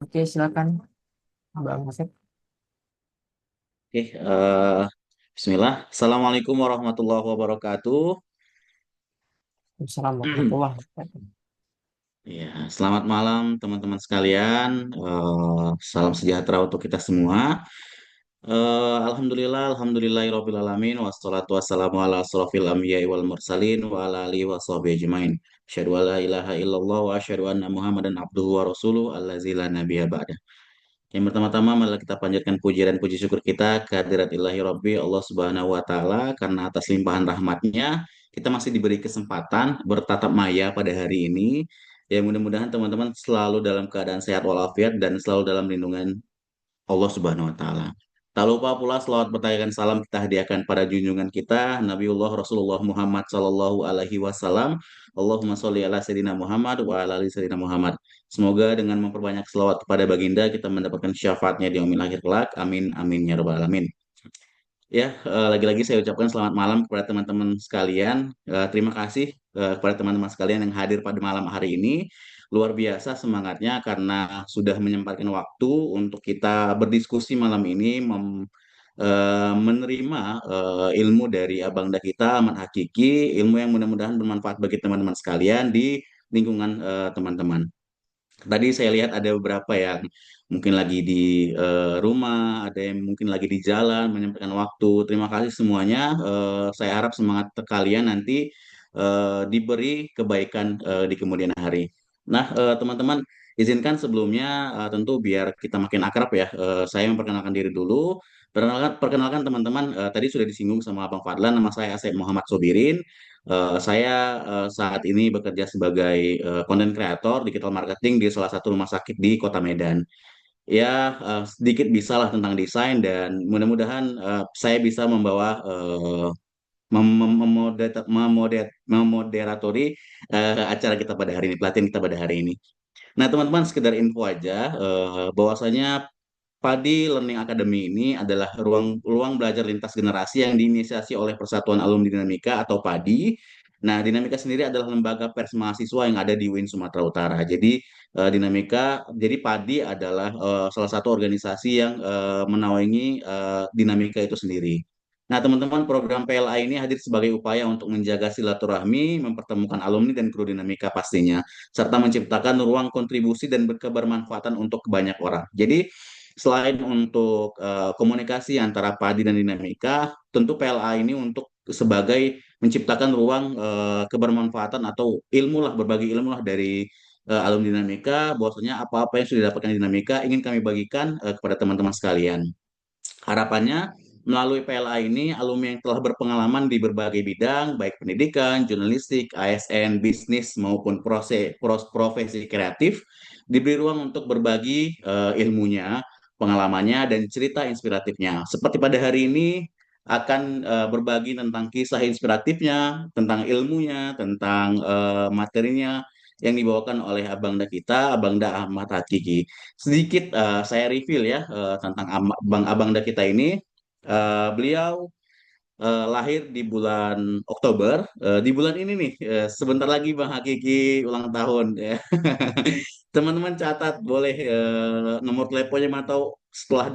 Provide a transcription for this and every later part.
Oke, silakan Bang Asep. Oke, Bismillah. Assalamualaikum warahmatullahi wabarakatuh. Assalamualaikum warahmatullahi wabarakatuh. Ya, selamat malam teman-teman sekalian. Salam sejahtera untuk kita semua. Alhamdulillahirabbil alamin wassalatu wassalamu ala asrofil anbiya'i wal mursalin wa ala alihi washabihi ajmain. Asyhadu an la ilaha illallah wa asyhadu anna Muhammadan abduhu wa rasuluh allazi la nabiyya ba'da. Yang pertama-tama marilah kita panjatkan puji dan puji syukur kita kehadirat Ilahi Rabbi Allah Subhanahu wa taala karena atas limpahan rahmatnya kita masih diberi kesempatan bertatap maya pada hari ini. Ya mudah-mudahan teman-teman selalu dalam keadaan sehat walafiat dan selalu dalam lindungan Allah Subhanahu wa taala. Tak lupa pula selawat bertanya dan salam kita hadiahkan pada junjungan kita Nabiullah Rasulullah Muhammad sallallahu alaihi wasallam. Allahumma sholli ala sayyidina Muhammad wa ala ali sayyidina Muhammad. Semoga dengan memperbanyak selawat kepada baginda kita mendapatkan syafaatnya di yaumil akhir kelak. Amin amin ya rabbal alamin. Ya, lagi-lagi saya ucapkan selamat malam kepada teman-teman sekalian. Terima kasih kepada teman-teman sekalian yang hadir pada malam hari ini. Luar biasa semangatnya karena sudah menyempatkan waktu untuk kita berdiskusi malam ini, menerima ilmu dari Abangda kita, Ahmad Hakiki, ilmu yang mudah-mudahan bermanfaat bagi teman-teman sekalian di lingkungan teman-teman. Tadi saya lihat ada beberapa yang mungkin lagi di rumah, ada yang mungkin lagi di jalan menyampaikan waktu. Terima kasih semuanya. Saya harap semangat kalian nanti diberi kebaikan di kemudian hari. Nah, teman-teman, izinkan sebelumnya tentu biar kita makin akrab ya. Saya memperkenalkan diri dulu. Perkenalkan teman-teman, tadi sudah disinggung sama Bang Fadlan, nama saya Asep Muhammad Sobirin. Saya saat ini bekerja sebagai content creator digital marketing di salah satu rumah sakit di Kota Medan. Ya, sedikit bisalah tentang desain dan mudah-mudahan saya bisa membawa memoderatori acara kita pada hari ini, pelatihan kita pada hari ini. Nah, teman-teman, sekedar info aja bahwasanya Padi Learning Academy ini adalah ruang ruang belajar lintas generasi yang diinisiasi oleh Persatuan Alumni Dinamika atau PADI. Nah, Dinamika sendiri adalah lembaga pers mahasiswa yang ada di UIN Sumatera Utara. Jadi jadi PADI adalah salah satu organisasi yang menaungi Dinamika itu sendiri. Nah, teman-teman, program PLA ini hadir sebagai upaya untuk menjaga silaturahmi, mempertemukan alumni dan kru Dinamika pastinya, serta menciptakan ruang kontribusi dan kebermanfaatan untuk banyak orang. Jadi, selain untuk komunikasi antara Padi dan Dinamika, tentu PLA ini untuk sebagai menciptakan ruang kebermanfaatan atau ilmu lah, berbagi ilmu lah dari alumni Dinamika, bahwasanya apa-apa yang sudah didapatkan di Dinamika ingin kami bagikan kepada teman-teman sekalian. Harapannya, melalui PLA ini, alumni yang telah berpengalaman di berbagai bidang, baik pendidikan, jurnalistik, ASN, bisnis, maupun profesi kreatif, diberi ruang untuk berbagi ilmunya, pengalamannya, dan cerita inspiratifnya. Seperti pada hari ini, akan berbagi tentang kisah inspiratifnya, tentang ilmunya, tentang materinya, yang dibawakan oleh Abangda kita, Abangda Ahmad Hakiki. Sedikit saya reveal ya tentang Bang Abangda kita ini. Beliau lahir di bulan Oktober. Di bulan ini nih, sebentar lagi Bang Hakiki ulang tahun ya. Teman-teman catat boleh nomor teleponnya atau setelah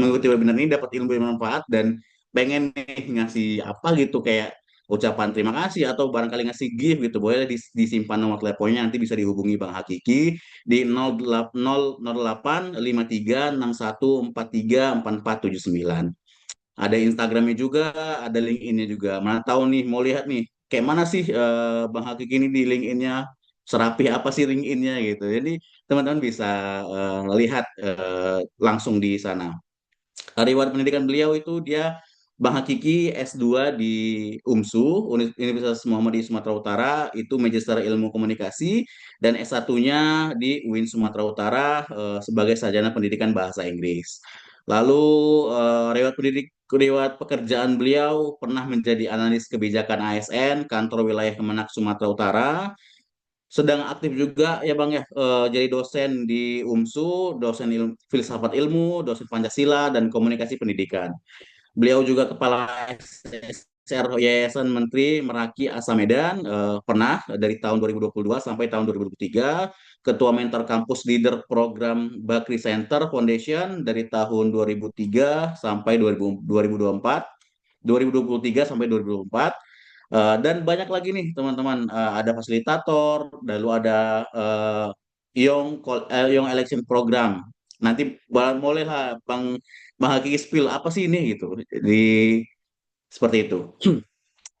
mengikuti webinar ini dapat ilmu yang bermanfaat dan pengen nih ngasih apa gitu kayak ucapan terima kasih atau barangkali ngasih gift gitu boleh disimpan nomor teleponnya nanti bisa dihubungi Bang Hakiki di 08585361434479. Ada Instagramnya juga, ada LinkedIn-nya juga. Mana tahu nih, mau lihat nih, kayak mana sih Bang Hakik ini di LinkedIn-nya, serapih apa sih LinkedIn-nya gitu. Jadi teman-teman bisa lihat langsung di sana. Riwayat pendidikan beliau itu dia Bang Hakiki S2 di UMSU, Universitas Muhammadiyah Sumatera Utara, itu Magister Ilmu Komunikasi, dan S1-nya di UIN Sumatera Utara sebagai sarjana pendidikan bahasa Inggris. Lalu riwayat pekerjaan beliau pernah menjadi analis kebijakan ASN, kantor wilayah Kemenak Sumatera Utara, sedang aktif juga ya Bang ya jadi dosen di UMSU, dosen filsafat ilmu, dosen Pancasila dan komunikasi pendidikan. Beliau juga kepala SR Yayasan Menteri Meraki Asa Medan, pernah dari tahun 2022 sampai tahun 2023, Ketua Mentor Kampus Leader Program Bakri Center Foundation dari tahun 2003 sampai 2024, 2023 sampai 2024. Dan banyak lagi nih teman-teman. Ada fasilitator, lalu ada Young Election Program. Nanti bolehlah Bang Haki spill apa sih ini gitu di seperti itu.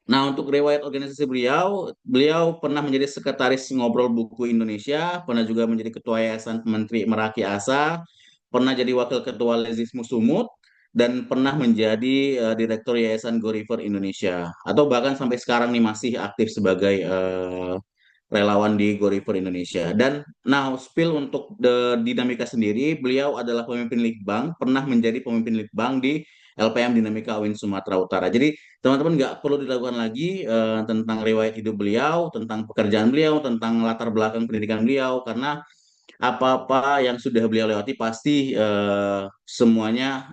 Nah, untuk riwayat organisasi beliau, beliau pernah menjadi sekretaris Ngobrol Buku Indonesia, pernah juga menjadi ketua Yayasan Menteri Meraki Asa, pernah jadi wakil ketua Lezismus Sumut, dan pernah menjadi direktur Yayasan Go River Indonesia. Atau bahkan sampai sekarang nih masih aktif sebagai relawan di Go River Indonesia. Dan nah, spill untuk dinamika sendiri, beliau adalah pemimpin Litbang, pernah menjadi pemimpin Litbang di LPM Dinamika Win Sumatera Utara. Jadi teman-teman nggak perlu dilakukan lagi tentang riwayat hidup beliau, tentang pekerjaan beliau, tentang latar belakang pendidikan beliau, karena apa-apa yang sudah beliau lewati pasti semuanya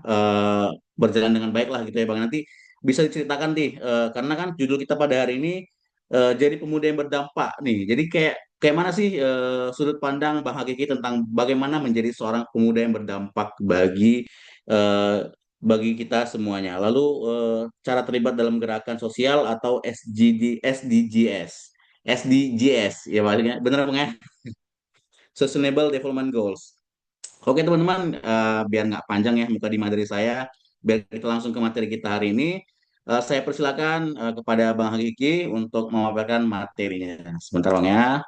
berjalan dengan baik lah gitu ya Bang. Nanti bisa diceritakan nih, karena kan judul kita pada hari ini jadi pemuda yang berdampak nih. Jadi kayak kayak mana sih sudut pandang Bang Hakiki tentang bagaimana menjadi seorang pemuda yang berdampak eh, bagi kita semuanya. Lalu cara terlibat dalam gerakan sosial atau SDGs. SDGs, ya Pak. Benar Bang ya? Sustainable Development Goals. Oke teman-teman, biar nggak panjang ya muka di materi saya, biar kita langsung ke materi kita hari ini. Saya persilakan kepada Bang Hakiki untuk memaparkan materinya. Sebentar Bang ya.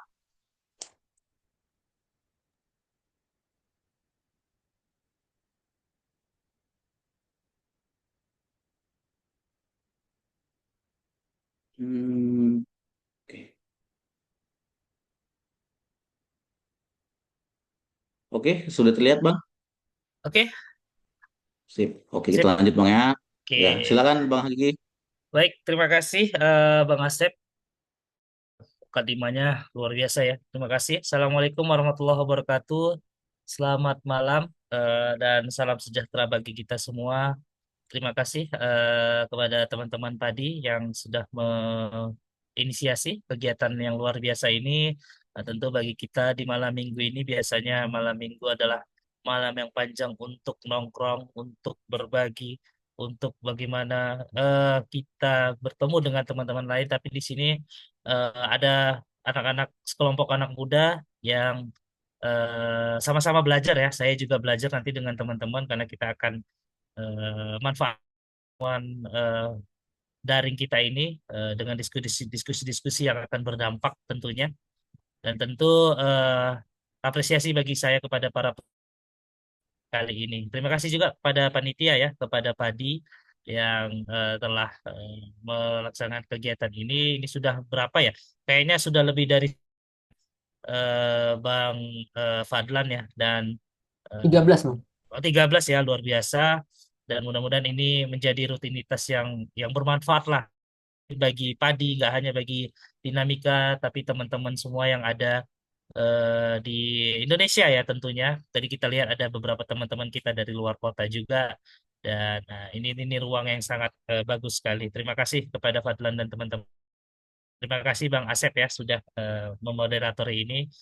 Hmm, oke, Oke, sudah terlihat Bang? Oke, Sip. Oke, kita sip. lanjut Bang ya. Ya, Oke, silakan Bang Hakiki. baik. Terima kasih, Bang Asep. Mukadimahnya luar biasa ya. Terima kasih. Assalamualaikum warahmatullahi wabarakatuh. Selamat malam dan salam sejahtera bagi kita semua. Terima kasih kepada teman-teman tadi yang sudah menginisiasi kegiatan yang luar biasa ini. Tentu bagi kita di malam minggu ini biasanya malam minggu adalah malam yang panjang untuk nongkrong, untuk berbagi, untuk bagaimana kita bertemu dengan teman-teman lain. Tapi di sini ada anak-anak, sekelompok anak muda yang sama-sama belajar ya. Saya juga belajar nanti dengan teman-teman karena kita akan manfaat eh, daring kita ini dengan diskusi-diskusi yang akan berdampak tentunya dan tentu eh, apresiasi bagi saya kepada para kali ini. Terima kasih juga kepada panitia ya, kepada Padi yang telah melaksanakan kegiatan ini. Ini sudah berapa ya? Kayaknya sudah lebih dari Bang Fadlan ya dan eh, 13, Bang. 13 ya luar biasa dan mudah-mudahan ini menjadi rutinitas yang bermanfaat lah bagi Padi, nggak hanya bagi Dinamika, tapi teman-teman semua yang ada di Indonesia ya tentunya. Tadi kita lihat ada beberapa teman-teman kita dari luar kota juga, dan ini ruang yang sangat bagus sekali. Terima kasih kepada Fadlan dan teman-teman. Terima kasih Bang Asep ya sudah memoderatori ini.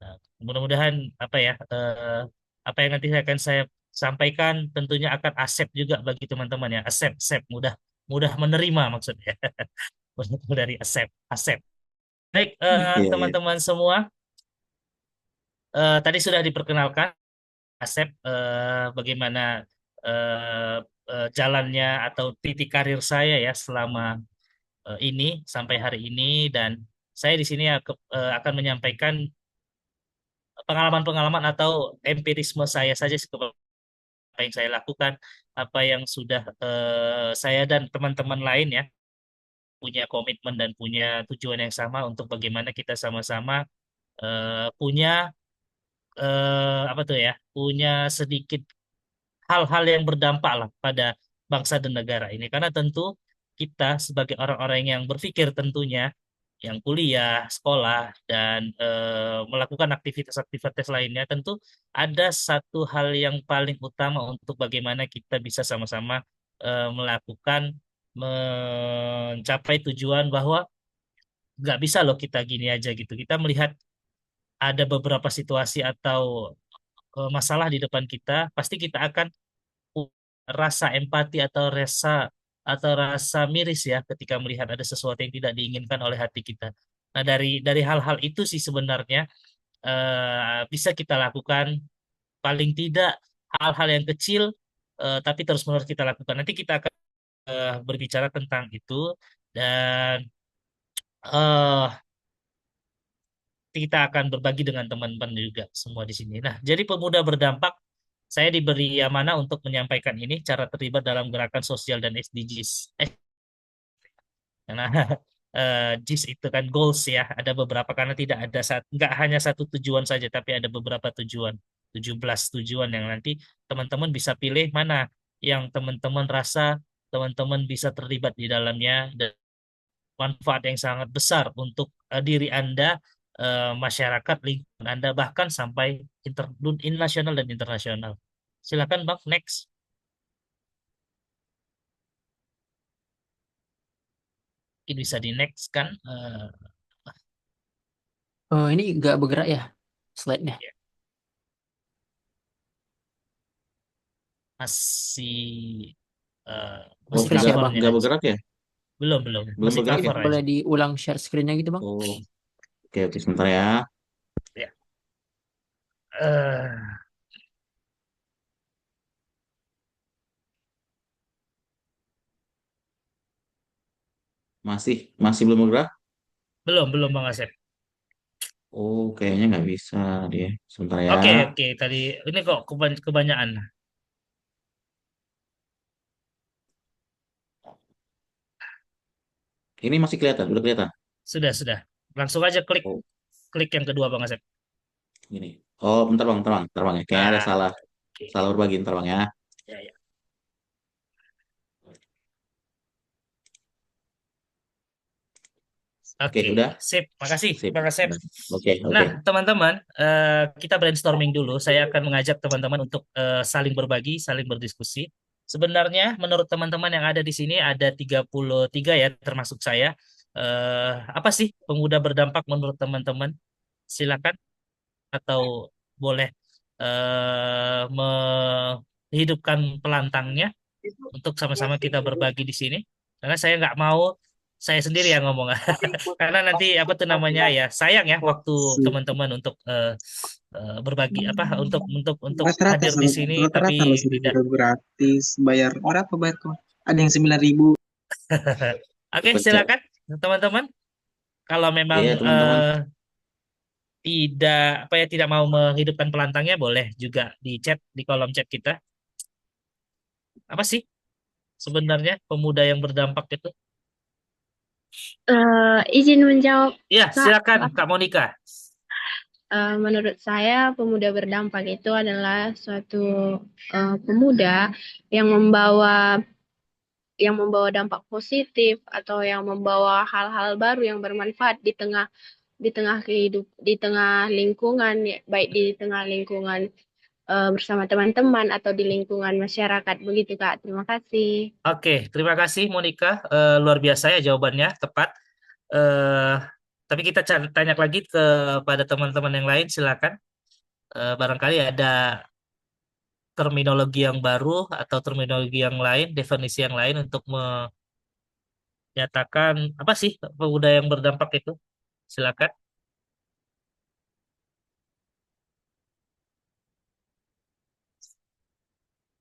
Nah, mudah-mudahan apa ya apa yang nanti akan saya sampaikan tentunya akan Asep juga bagi teman-teman ya. Asep, Asep mudah mudah menerima maksudnya. Dari Asep, Asep. Baik, Iya, iya. teman-teman semua, tadi sudah diperkenalkan Asep bagaimana eh, jalannya atau titik karir saya ya selama ini sampai hari ini dan saya di sini akan menyampaikan pengalaman-pengalaman atau empirisme saya saja apa yang saya lakukan, apa yang sudah saya dan teman-teman lain ya punya komitmen dan punya tujuan yang sama untuk bagaimana kita sama-sama punya apa tuh ya, punya sedikit hal-hal yang berdampak lah pada bangsa dan negara ini. Karena tentu kita sebagai orang-orang yang berpikir tentunya, yang kuliah, sekolah, dan melakukan aktivitas-aktivitas lainnya, tentu ada satu hal yang paling utama untuk bagaimana kita bisa sama-sama melakukan mencapai tujuan bahwa nggak bisa loh kita gini aja gitu. Kita melihat ada beberapa situasi atau masalah di depan kita, pasti kita akan rasa empati atau rasa miris ya ketika melihat ada sesuatu yang tidak diinginkan oleh hati kita. Nah, dari hal-hal itu sih sebenarnya bisa kita lakukan, paling tidak hal-hal yang kecil tapi terus-menerus kita lakukan. Nanti kita akan berbicara tentang itu dan eh kita akan berbagi dengan teman-teman juga semua di sini. Nah, jadi pemuda berdampak, saya diberi amanah untuk menyampaikan ini cara terlibat dalam gerakan sosial dan SDGs. Karena JIS itu kan goals ya, ada beberapa karena tidak ada nggak hanya satu tujuan saja, tapi ada beberapa tujuan, 17 tujuan yang nanti teman-teman bisa pilih mana yang teman-teman rasa teman-teman bisa terlibat di dalamnya dan manfaat yang sangat besar untuk diri Anda, masyarakat, lingkungan Anda, bahkan sampai nasional dan internasional. Silakan Bang, next. Mungkin bisa di next kan. Ini nggak bergerak ya slide-nya. Ya, masih eh, Oh, masih Masih kasih ya Bang. covernya nggak aja. bergerak ya? Belum, Belum masih bergerak Ini ya? cover boleh aja. diulang share screen-nya gitu Bang. Oh, oke, oke, sebentar ya. Ya. Eh, Masih belum bergerak? belum Bang Asep. Oh, kayaknya nggak bisa dia. Sebentar ya. Oke, tadi ini kok kebanyakan. Ini masih kelihatan, udah kelihatan. Sudah. Langsung aja klik Oh, klik yang kedua Bang Asep. gini. Oh, bentar bang ya. Kayaknya ada Nah, salah oke. salah berbagi, bentar bang ya. Ya. Oke, Oke, udah. sip. Makasih, Sip. Bang Asep. Udah. Oke, oke. Nah, teman-teman, kita brainstorming dulu. Saya akan mengajak teman-teman untuk saling berbagi, saling berdiskusi. Sebenarnya, menurut teman-teman yang ada di sini, ada 33 ya, termasuk saya. Apa sih pemuda berdampak menurut teman-teman? Silakan, atau boleh menghidupkan pelantangnya untuk sama-sama kita berbagi di sini. Karena saya nggak mau saya sendiri yang ngomong. Karena nanti apa tuh namanya ya sayang ya waktu Sip. teman-teman untuk berbagi apa untuk Rata-rata hadir di sini tapi rata-rata loh tidak. seribu gratis bayar berapa bayar kok ada yang 9.000. Oke, Pecah. silakan teman-teman. Kalau memang Iya, teman-teman. tidak apa ya tidak mau menghidupkan pelantangnya boleh juga di chat di kolom chat kita. Apa sih sebenarnya pemuda yang berdampak itu? Izin menjawab, Ya, Kak. silakan Kak Monica. Menurut saya, pemuda berdampak itu adalah suatu pemuda yang membawa dampak positif atau yang membawa hal-hal baru yang bermanfaat di tengah lingkungan, ya, baik di tengah lingkungan bersama teman-teman atau di lingkungan masyarakat. Begitu, Kak. Terima kasih. Oke, terima kasih Monica. Luar biasa ya jawabannya tepat. eh tapi kita tanya lagi kepada teman-teman yang lain, silakan. Barangkali ada terminologi yang baru atau terminologi yang lain, definisi yang lain untuk menyatakan apa sih pemuda yang berdampak itu. Silakan.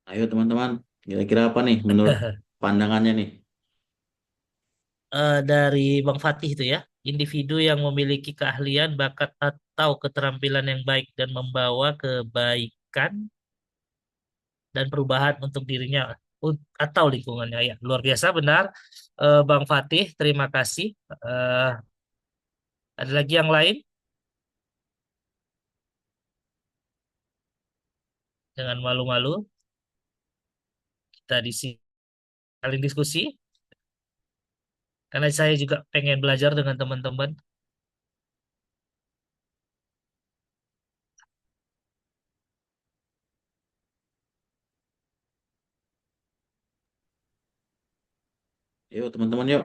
Ayo teman-teman. Kira-kira apa nih menurut pandangannya nih? Dari Bang Fatih itu ya, individu yang memiliki keahlian, bakat atau keterampilan yang baik dan membawa kebaikan dan perubahan untuk dirinya atau lingkungannya ya luar biasa benar. Bang Fatih terima kasih. Eh, ada lagi yang lain dengan malu-malu kita di sini saling diskusi karena saya juga pengen belajar dengan teman-teman. Yuk teman-teman yuk.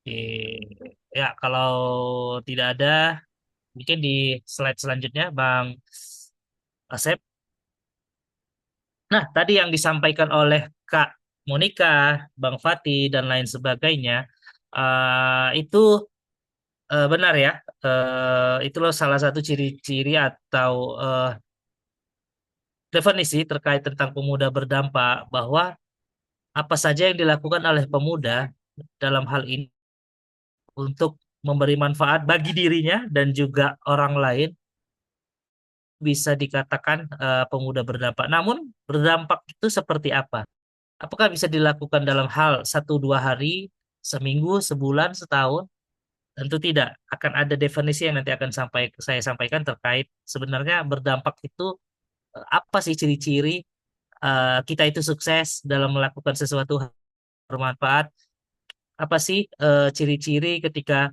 Oke. Ya, kalau tidak ada, mungkin di slide selanjutnya, Bang Asep. Nah, tadi yang disampaikan oleh Kak Monica, Bang Fatih, dan lain sebagainya, itu benar ya. Itu loh salah satu ciri-ciri atau definisi terkait tentang pemuda berdampak, bahwa apa saja yang dilakukan oleh pemuda dalam hal ini untuk memberi manfaat bagi dirinya dan juga orang lain bisa dikatakan pemuda berdampak. Namun berdampak itu seperti apa? Apakah bisa dilakukan dalam hal 1-2 hari, seminggu, sebulan, setahun? Tentu tidak. Akan ada definisi yang nanti akan saya sampaikan terkait sebenarnya berdampak itu apa sih ciri-ciri kita itu sukses dalam melakukan sesuatu hal bermanfaat. Apa sih ciri-ciri ketika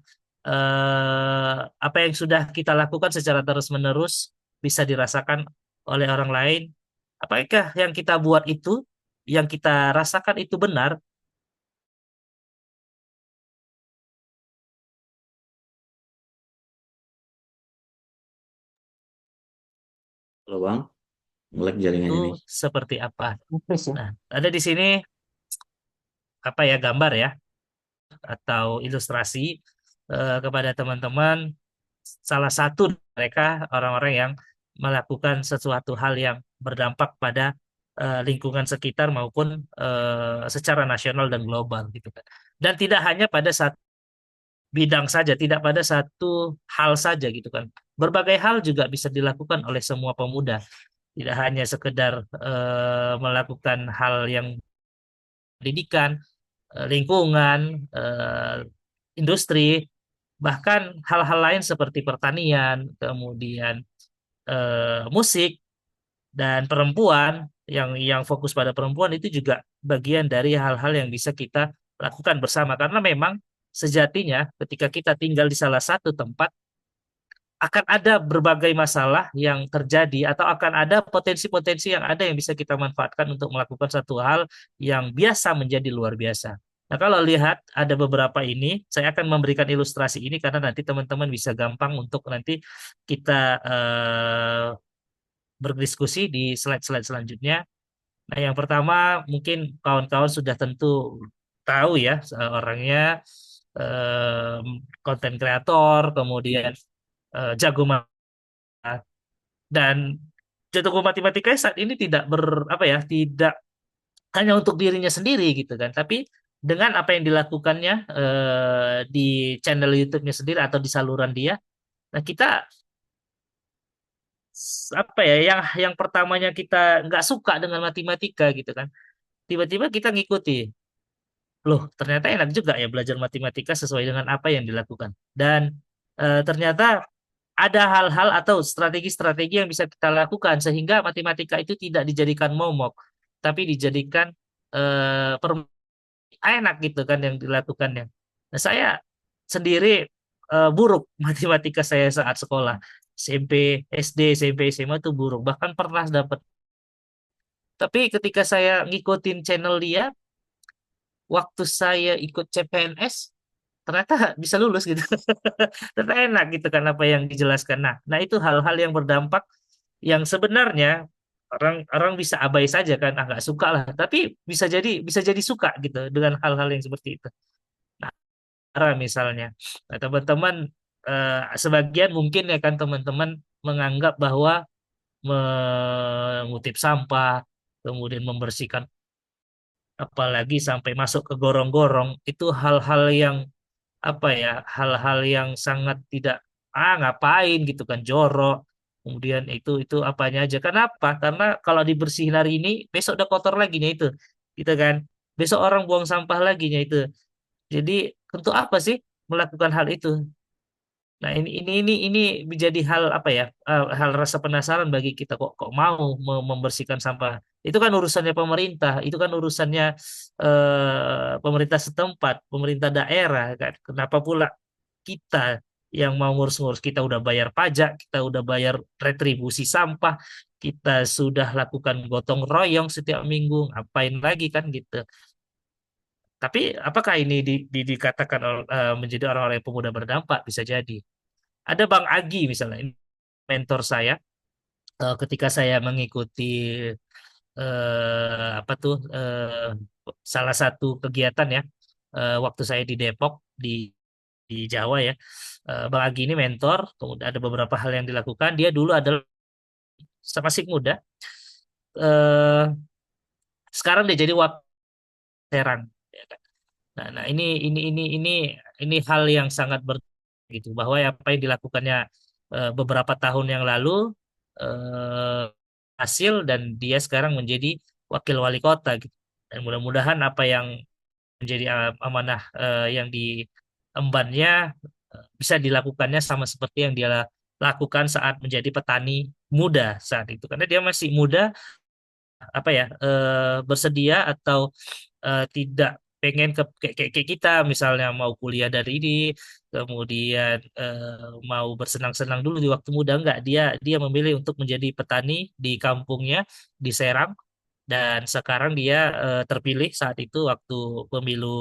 apa yang sudah kita lakukan secara terus-menerus bisa dirasakan oleh orang lain? Apakah yang kita buat itu, yang kita rasakan itu benar? Halo Bang, nge-lag Itu jaringannya nih. seperti apa? Impress ya. Nah, ada di sini apa ya, gambar ya atau ilustrasi kepada teman-teman, salah satu mereka orang-orang yang melakukan sesuatu hal yang berdampak pada lingkungan sekitar maupun secara nasional dan global gitu kan. Dan tidak hanya pada satu bidang saja, tidak pada satu hal saja gitu kan. Berbagai hal juga bisa dilakukan oleh semua pemuda. Tidak hanya sekedar melakukan hal yang pendidikan, lingkungan, industri, bahkan hal-hal lain seperti pertanian, kemudian musik, dan perempuan yang fokus pada perempuan itu juga bagian dari hal-hal yang bisa kita lakukan bersama, karena memang sejatinya ketika kita tinggal di salah satu tempat akan ada berbagai masalah yang terjadi atau akan ada potensi-potensi yang ada yang bisa kita manfaatkan untuk melakukan satu hal yang biasa menjadi luar biasa. Nah, kalau lihat ada beberapa ini, saya akan memberikan ilustrasi ini karena nanti teman-teman bisa gampang untuk nanti kita berdiskusi di slide-slide selanjutnya. Nah, yang pertama mungkin kawan-kawan sudah tentu tahu ya, orangnya konten kreator, kemudian jago dan jago matematika saat ini tidak apa ya, tidak hanya untuk dirinya sendiri gitu kan, tapi dengan apa yang dilakukannya di channel YouTube-nya sendiri atau di saluran dia. Nah, kita apa ya, yang pertamanya kita nggak suka dengan matematika gitu kan, tiba-tiba kita ngikuti, loh ternyata enak juga ya belajar matematika sesuai dengan apa yang dilakukan, dan ternyata ada hal-hal atau strategi-strategi yang bisa kita lakukan sehingga matematika itu tidak dijadikan momok, tapi dijadikan enak gitu kan yang dilakukannya. Nah, saya sendiri buruk matematika saya saat sekolah SMP, SD, SMP, SMA tuh buruk. Bahkan pernah dapat. Tapi ketika saya ngikutin channel dia, waktu saya ikut CPNS, ternyata bisa lulus gitu. Ternyata enak gitu kan apa yang dijelaskan. Nah, itu hal-hal yang berdampak yang sebenarnya orang orang bisa abai saja kan, nggak suka lah. Tapi bisa jadi suka gitu dengan hal-hal yang seperti itu. Nah, misalnya, nah, teman-teman sebagian mungkin ya kan teman-teman menganggap bahwa mengutip sampah, kemudian membersihkan, apalagi sampai masuk ke gorong-gorong, itu hal-hal yang apa ya, hal-hal yang sangat tidak, ngapain gitu kan, jorok, kemudian itu apanya aja. Kenapa? Karena kalau dibersihin hari ini besok udah kotor lagi nya itu gitu kan, besok orang buang sampah lagi nya itu. Jadi untuk apa sih melakukan hal itu? Nah, ini menjadi hal apa ya, hal rasa penasaran bagi kita, kok mau membersihkan sampah. Itu kan urusannya pemerintah, itu kan urusannya pemerintah setempat, pemerintah daerah kan. Kenapa pula kita yang mau ngurus-ngurus? Kita udah bayar pajak, kita udah bayar retribusi sampah, kita sudah lakukan gotong royong setiap minggu, ngapain lagi kan gitu. Tapi apakah ini dikatakan menjadi orang-orang yang pemuda berdampak? Bisa jadi. Ada Bang Agi misalnya, ini mentor saya ketika saya mengikuti apa tuh salah satu kegiatan ya waktu saya di Depok di Jawa ya. Bang Agi ini mentor, kemudian ada beberapa hal yang dilakukan. Dia dulu adalah masih muda, eh, sekarang dia jadi wakil Serang. Ya kan. Nah, ini hal yang sangat gitu bahwa apa yang dilakukannya beberapa tahun yang lalu eh, hasil dan dia sekarang menjadi wakil wali kota gitu. Dan mudah-mudahan apa yang menjadi amanah yang diembannya bisa dilakukannya sama seperti yang dia lakukan saat menjadi petani muda saat itu karena dia masih muda apa ya bersedia atau tidak pengen kayak kita misalnya mau kuliah dari ini kemudian mau bersenang-senang dulu di waktu muda enggak dia memilih untuk menjadi petani di kampungnya di Serang dan sekarang dia terpilih saat itu waktu pemilu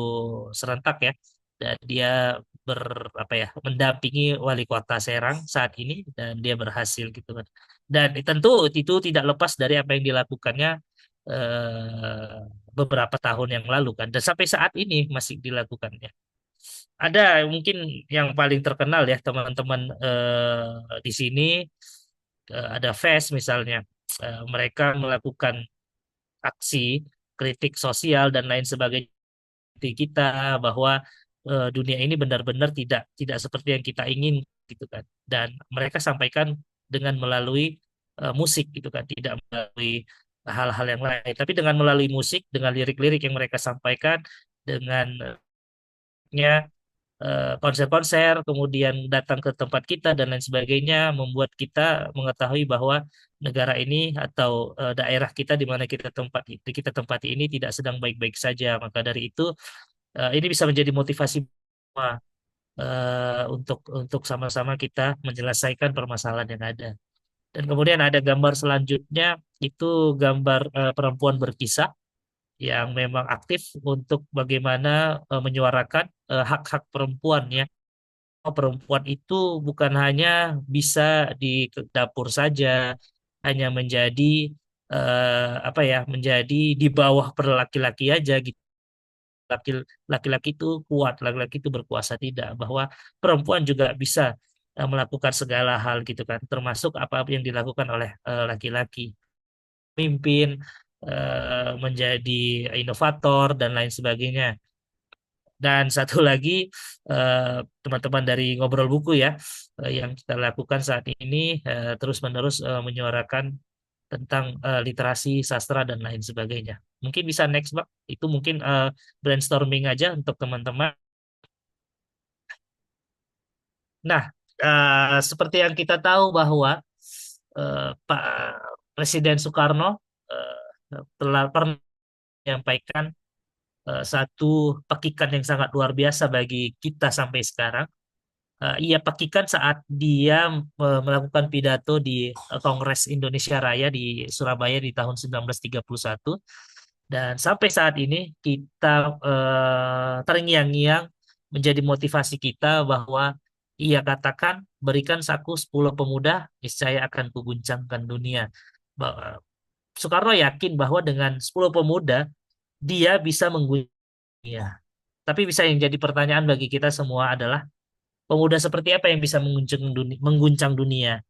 serentak ya dan dia ber apa ya mendampingi wali kota Serang saat ini dan dia berhasil gitu kan dan tentu itu tidak lepas dari apa yang dilakukannya eh, beberapa tahun yang lalu kan dan sampai saat ini masih dilakukannya ada mungkin yang paling terkenal ya teman-teman di sini ada FES misalnya. Mereka melakukan aksi kritik sosial dan lain sebagainya di kita bahwa dunia ini benar-benar tidak tidak seperti yang kita ingin gitu kan dan mereka sampaikan dengan melalui musik gitu kan tidak melalui hal-hal yang lain tapi dengan melalui musik dengan lirik-lirik yang mereka sampaikan dengan konser-konser, kemudian datang ke tempat kita dan lain sebagainya, membuat kita mengetahui bahwa negara ini atau daerah kita di mana kita tempati ini tidak sedang baik-baik saja. Maka dari itu ini bisa menjadi motivasi semua, untuk sama-sama kita menyelesaikan permasalahan yang ada. Dan kemudian ada gambar selanjutnya itu gambar perempuan berkisah yang memang aktif untuk bagaimana menyuarakan hak-hak perempuan ya. Perempuan itu bukan hanya bisa di dapur saja, hanya menjadi apa ya, menjadi di bawah per laki-laki aja gitu. Laki- Laki-laki itu kuat, laki-laki itu berkuasa tidak, bahwa perempuan juga bisa melakukan segala hal gitu kan, termasuk apa yang dilakukan oleh laki-laki, mimpin, menjadi inovator dan lain sebagainya. Dan satu lagi teman-teman dari Ngobrol Buku ya yang kita lakukan saat ini terus-menerus menyuarakan tentang literasi sastra dan lain sebagainya. Mungkin bisa next Bang. Itu mungkin brainstorming aja untuk teman-teman. Nah, seperti yang kita tahu bahwa Pak Presiden Soekarno telah pernah menyampaikan satu petikan yang sangat luar biasa bagi kita sampai sekarang. Ia petikan saat dia melakukan pidato di Kongres Indonesia Raya di Surabaya di tahun 1931 dan sampai saat ini kita terngiang-ngiang menjadi motivasi kita bahwa ia katakan berikan saku 10 pemuda niscaya akan kuguncangkan dunia. Soekarno yakin bahwa dengan 10 pemuda dia bisa mengguncang dunia. Tapi bisa yang jadi pertanyaan bagi kita semua adalah pemuda seperti apa yang bisa mengguncang dunia?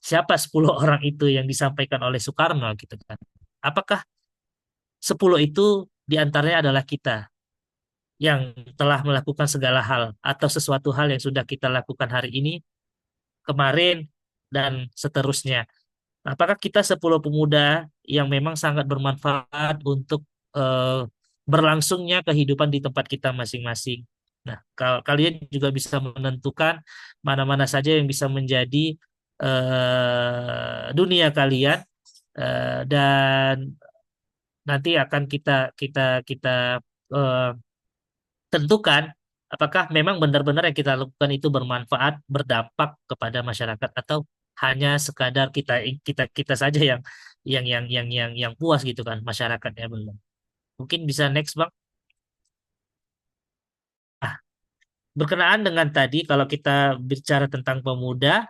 Siapa 10 orang itu yang disampaikan oleh Soekarno gitu kan? Apakah 10 itu diantaranya adalah kita yang telah melakukan segala hal atau sesuatu hal yang sudah kita lakukan hari ini, kemarin, dan seterusnya? Apakah kita 10 pemuda yang memang sangat bermanfaat untuk eh, berlangsungnya kehidupan di tempat kita masing-masing? Nah, kalian juga bisa menentukan mana-mana saja yang bisa menjadi dunia kalian dan nanti akan kita kita kita eh, tentukan apakah memang benar-benar yang kita lakukan itu bermanfaat, berdampak kepada masyarakat atau hanya sekadar kita kita kita saja yang puas gitu kan, masyarakatnya belum. Mungkin bisa next Bang. berkenaan dengan tadi kalau kita bicara tentang pemuda,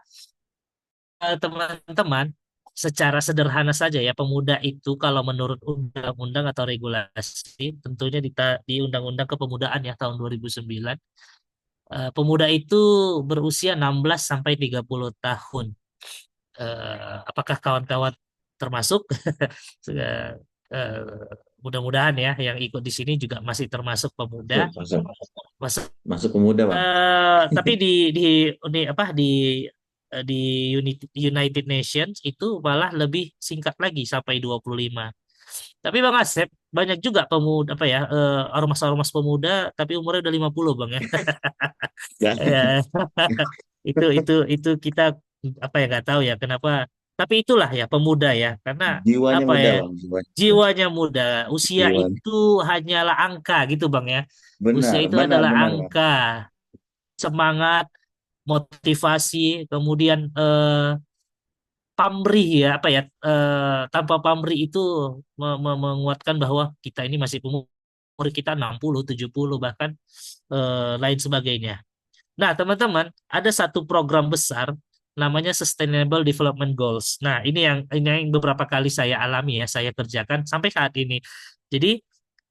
teman-teman, secara sederhana saja ya, pemuda itu kalau menurut undang-undang atau regulasi, tentunya di Undang-Undang Kepemudaan ya tahun 2009, pemuda itu berusia 16 sampai 30 tahun. Apakah kawan-kawan termasuk? Eh, eh, Mudah-mudahan ya yang ikut di sini juga masih termasuk pemuda. Masuk, masuk, Masuk, masuk pemuda, Bang. tapi di United Nations itu malah lebih singkat lagi sampai 25. Tapi Bang Asep, banyak juga pemuda apa ya, ormas-ormas pemuda tapi umurnya udah 50 Bang ya. Ya, Eh, itu kita apa ya, nggak tahu ya kenapa. Tapi itulah ya pemuda ya, karena jiwanya apa muda, ya, Bang. Jiwanya muda. jiwanya muda, usia Jiwanya. itu hanyalah angka gitu Bang ya. Usia Benar, itu benar, adalah benar, Bang. angka, semangat, motivasi, kemudian pamrih ya apa ya, tanpa pamrih itu menguatkan bahwa kita ini masih umur kita 60, 70 bahkan lain sebagainya. Nah, teman-teman, ada satu program besar namanya Sustainable Development Goals. Nah, ini yang beberapa kali saya alami ya, saya kerjakan sampai saat ini. Jadi,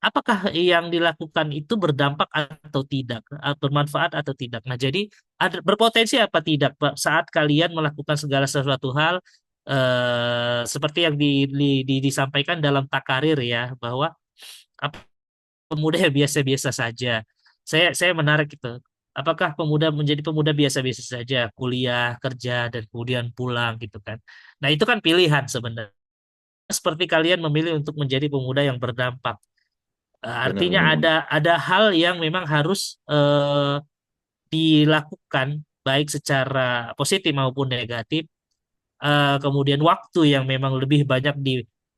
apakah yang dilakukan itu berdampak atau tidak, bermanfaat atau tidak? Nah, jadi ada berpotensi apa tidak, Pak, saat kalian melakukan segala sesuatu hal seperti yang disampaikan dalam Takarir ya, bahwa apa pemuda yang biasa-biasa saja. Saya menarik itu. Apakah pemuda menjadi pemuda biasa-biasa saja, kuliah, kerja, dan kemudian pulang gitu kan? Nah itu kan pilihan sebenarnya. Seperti kalian memilih untuk menjadi pemuda yang berdampak. Benar, Artinya benar, Bang. ada hal yang memang harus dilakukan baik secara positif maupun negatif. Kemudian waktu yang memang lebih banyak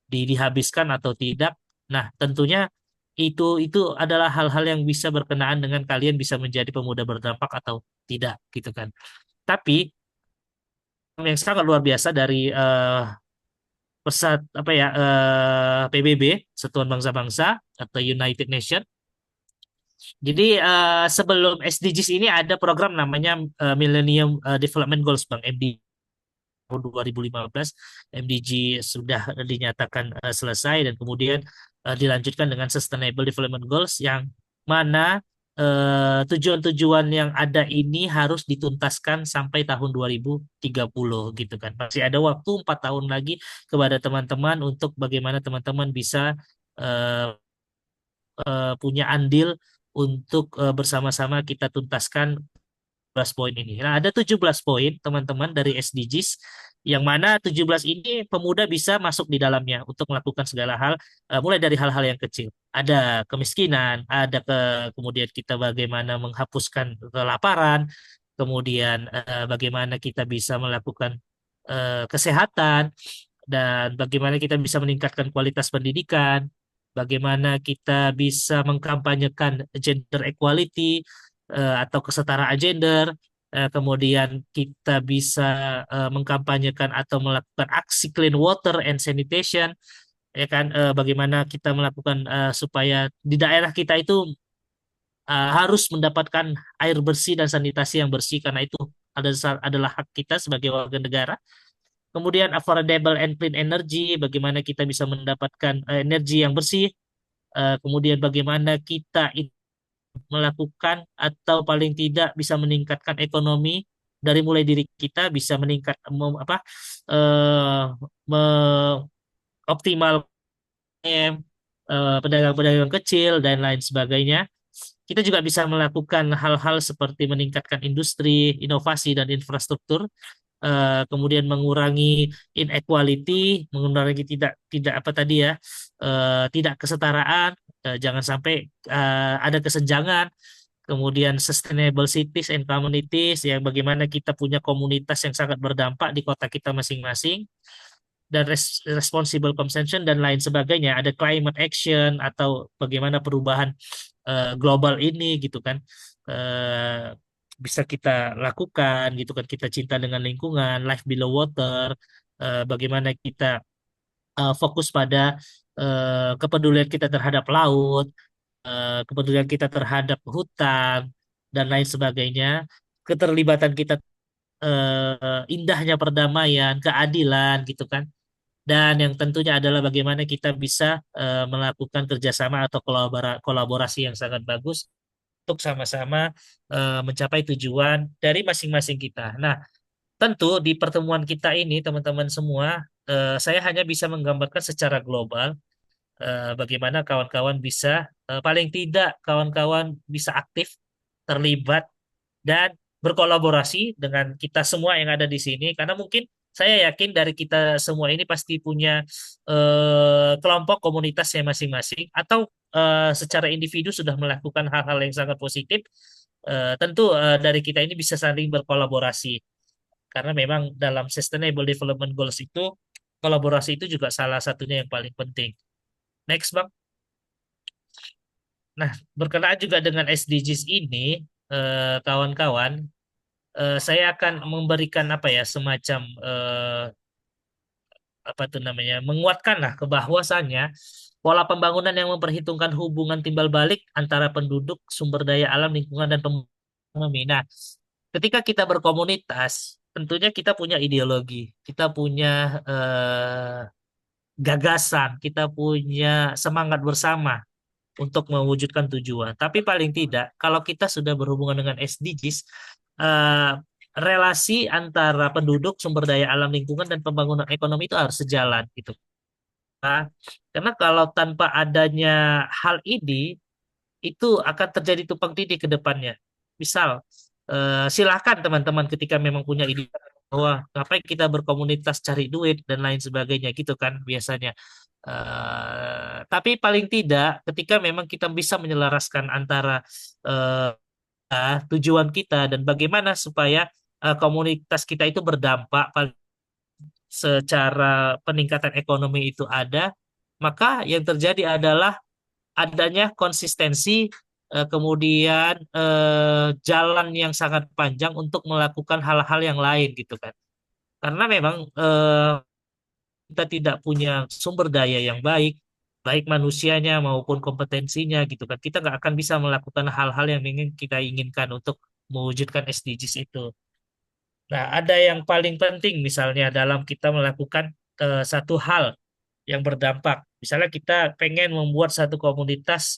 dihabiskan atau tidak. Nah, tentunya itu adalah hal-hal yang bisa berkenaan dengan kalian bisa menjadi pemuda berdampak atau tidak gitu kan. Tapi yang sangat luar biasa dari pesat apa ya, PBB, Satuan Bangsa-Bangsa atau United Nation. Jadi sebelum SDGs ini ada program namanya Millennium Development Goals Bang, tahun 2015 MDG sudah dinyatakan selesai, dan kemudian dilanjutkan dengan Sustainable Development Goals yang mana tujuan-tujuan yang ada ini harus dituntaskan sampai tahun 2030 gitu kan. Masih ada waktu 4 tahun lagi kepada teman-teman untuk bagaimana teman-teman bisa eh, punya andil untuk bersama-sama kita tuntaskan 17 poin ini. Nah, ada 17 poin teman-teman dari SDGs yang mana 17 ini pemuda bisa masuk di dalamnya untuk melakukan segala hal, mulai dari hal-hal yang kecil. Ada kemiskinan, kemudian kita bagaimana menghapuskan kelaparan, kemudian bagaimana kita bisa melakukan kesehatan, dan bagaimana kita bisa meningkatkan kualitas pendidikan, bagaimana kita bisa mengkampanyekan gender equality atau kesetaraan gender, kemudian kita bisa mengkampanyekan atau melakukan aksi clean water and sanitation, ya kan, bagaimana kita melakukan supaya di daerah kita itu harus mendapatkan air bersih dan sanitasi yang bersih karena itu adalah hak kita sebagai warga negara. Kemudian affordable and clean energy, bagaimana kita bisa mendapatkan energi yang bersih. Kemudian bagaimana kita melakukan atau paling tidak bisa meningkatkan ekonomi dari mulai diri kita bisa meningkat optimal pedagang-pedagang kecil dan lain sebagainya. Kita juga bisa melakukan hal-hal seperti meningkatkan industri, inovasi dan infrastruktur, kemudian mengurangi inequality, mengurangi tidak tidak apa tadi ya, tidak kesetaraan, jangan sampai ada kesenjangan, kemudian sustainable cities and communities, yang bagaimana kita punya komunitas yang sangat berdampak di kota kita masing-masing, dan responsible consumption dan lain sebagainya. Ada climate action atau bagaimana perubahan global ini gitu kan eh, bisa kita lakukan gitu kan. Kita cinta dengan lingkungan, life below water, bagaimana kita fokus pada kepedulian kita terhadap laut, kepedulian kita terhadap hutan, dan lain sebagainya, keterlibatan kita, indahnya perdamaian, keadilan gitu kan. Dan yang tentunya adalah bagaimana kita bisa melakukan kerjasama atau kolaborasi yang sangat bagus untuk sama-sama mencapai tujuan dari masing-masing kita. Nah, tentu di pertemuan kita ini, teman-teman semua, saya hanya bisa menggambarkan secara global bagaimana kawan-kawan bisa, paling tidak kawan-kawan bisa aktif, terlibat, dan berkolaborasi dengan kita semua yang ada di sini. Karena mungkin saya yakin dari kita semua ini pasti punya kelompok komunitasnya masing-masing, atau secara individu sudah melakukan hal-hal yang sangat positif. Tentu dari kita ini bisa saling berkolaborasi. Karena memang dalam Sustainable Development Goals itu, kolaborasi itu juga salah satunya yang paling penting. Next, Bang. Nah, berkenaan juga dengan SDGs ini, kawan-kawan, saya akan memberikan apa ya, semacam apa tuh namanya, menguatkan lah ke bahwasannya pola pembangunan yang memperhitungkan hubungan timbal balik antara penduduk, sumber daya alam, lingkungan, dan ekonomi. Nah, ketika kita berkomunitas, tentunya kita punya ideologi, kita punya gagasan, kita punya semangat bersama untuk mewujudkan tujuan. Tapi paling tidak, kalau kita sudah berhubungan dengan SDGs, eh, relasi antara penduduk, sumber daya alam, lingkungan, dan pembangunan ekonomi itu harus sejalan gitu. Nah, karena kalau tanpa adanya hal ini, itu akan terjadi tumpang tindih ke depannya. Misal, silakan teman-teman ketika memang punya ide bahwa ngapain kita berkomunitas cari duit dan lain sebagainya gitu kan biasanya. Tapi paling tidak ketika memang kita bisa menyelaraskan antara eh, tujuan kita dan bagaimana supaya komunitas kita itu berdampak secara peningkatan ekonomi itu ada, maka yang terjadi adalah adanya konsistensi, kemudian jalan yang sangat panjang untuk melakukan hal-hal yang lain gitu kan. Karena memang kita tidak punya sumber daya yang baik, baik manusianya maupun kompetensinya gitu kan. Kita nggak akan bisa melakukan hal-hal yang ingin kita inginkan untuk mewujudkan SDGs itu. Nah, ada yang paling penting misalnya dalam kita melakukan satu hal yang berdampak. Misalnya kita pengen membuat satu komunitas